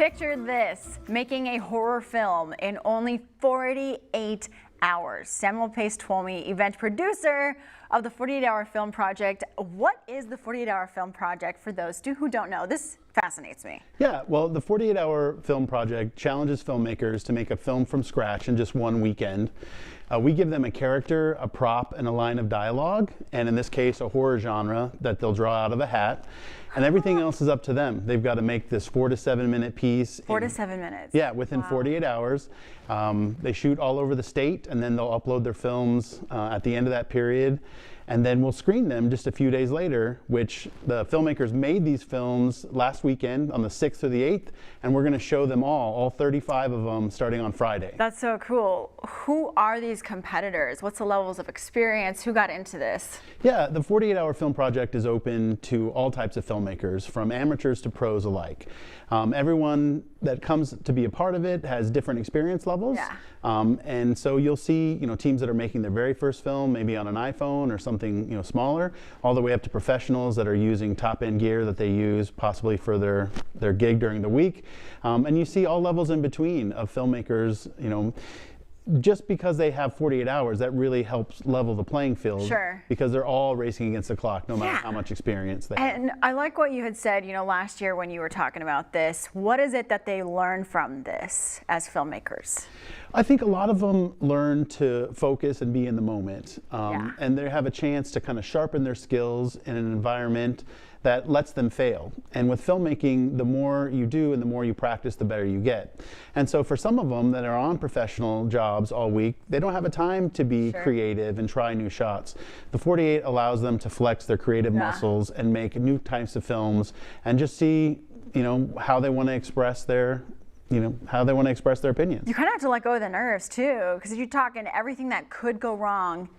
Picture this, making a horror film in only 48 hours. Samuel Pace Twomey, event producer of the 48-Hour Film Project. What is the 48-Hour Film Project for those who don't know? This fascinates me. Yeah, well, the 48-Hour Film Project challenges filmmakers to make a film from scratch in just one weekend. We give them a character, a prop, and a line of dialogue, and in this case, a horror genre that they'll draw out of a hat. And everything else is up to them. They've got to make this 4 to 7 minute piece. 4 to 7 minutes. Yeah, within 48 hours. They shoot all over the state, and then they'll upload their films at the end of that period. And then we'll screen them just a few days later, which the filmmakers made these films last weekend on the 6th through the 8th, and we're going to show them all 35 of them, starting on Friday. That's so cool. Who are these competitors? What's the levels of experience? Who got into this? Yeah, the 48-Hour Film Project is open to all types of filmmakers, from amateurs to pros alike. Everyone that comes to be a part of it has different experience levels. Yeah. And so you'll see, teams that are making their very first film, maybe on an iPhone or something, smaller, all the way up to professionals that are using top-end gear that they use possibly for their gig during the week. And you see all levels in between of filmmakers, just because they have 48 hours, that really helps level the playing field. Sure. Because they're all racing against the clock, no matter how much experience they have. And I like what you had said, last year when you were talking about this. What is it that they learn from this as filmmakers? I think a lot of them learn to focus and be in the moment. And they have a chance to kind of sharpen their skills in an environment that lets them fail. And with filmmaking, the more you do and the more you practice, the better you get. And so for some of them that are on professional jobs all week, they don't have a time to be creative and try new shots. The 48 allows them to flex their creative muscles and make new types of films and just see, how they want to express their opinions. You kind of have to let go of the nerves too, because if you're talking everything that could go wrong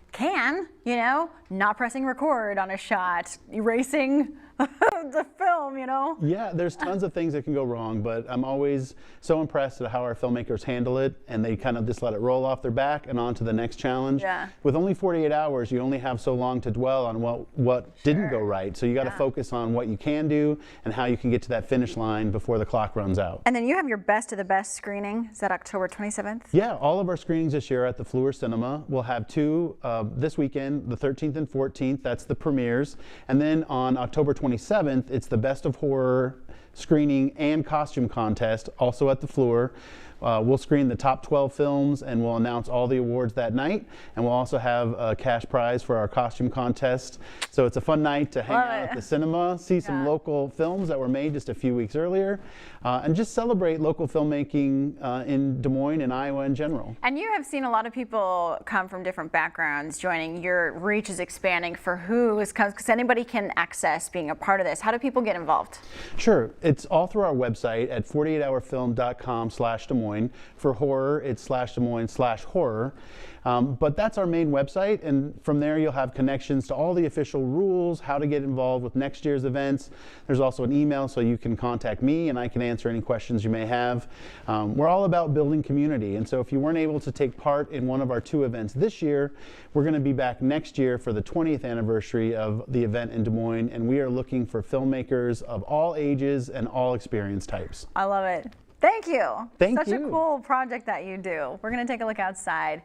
not pressing record on a shot, erasing the film, Yeah, there's tons of things that can go wrong, but I'm always so impressed at how our filmmakers handle it, and they kind of just let it roll off their back and on to the next challenge. Yeah. With only 48 hours, you only have so long to dwell on what didn't go right, so you got to focus on what you can do and how you can get to that finish line before the clock runs out. And then you have your Best of the Best screening. Is that October 27th? Yeah, all of our screenings this year at the Fleur Cinema. We'll have two this weekend, the 13th and 14th. That's the premieres. And then on October 27th, it's the Best of Horror screening and costume contest, also at the Fleur. We'll screen the top 12 films and we'll announce all the awards that night. And we'll also have a cash prize for our costume contest. So it's a fun night to hang out at the cinema, see some local films that were made just a few weeks earlier, and just celebrate local filmmaking in Des Moines and Iowa in general. And you have seen a lot of people come from different backgrounds joining. Your reach is expanding for because anybody can access being a part of this. How do people get involved? Sure. It's all through our website at 48hourfilm.com/Des Moines. For horror, it's /Des Moines/horror. But that's our main website, and from there you'll have connections to all the official rules, how to get involved with next year's events. There's also an email so you can contact me and I can answer any questions you may have. We're all about building community, and so if you weren't able to take part in one of our 2 events this year, we're going to be back next year for the 20th anniversary of the event in Des Moines, and we are looking for filmmakers of all ages and all experience types. I love it. Thank you. Thank you. Such a cool project that you do. We're going to take a look outside.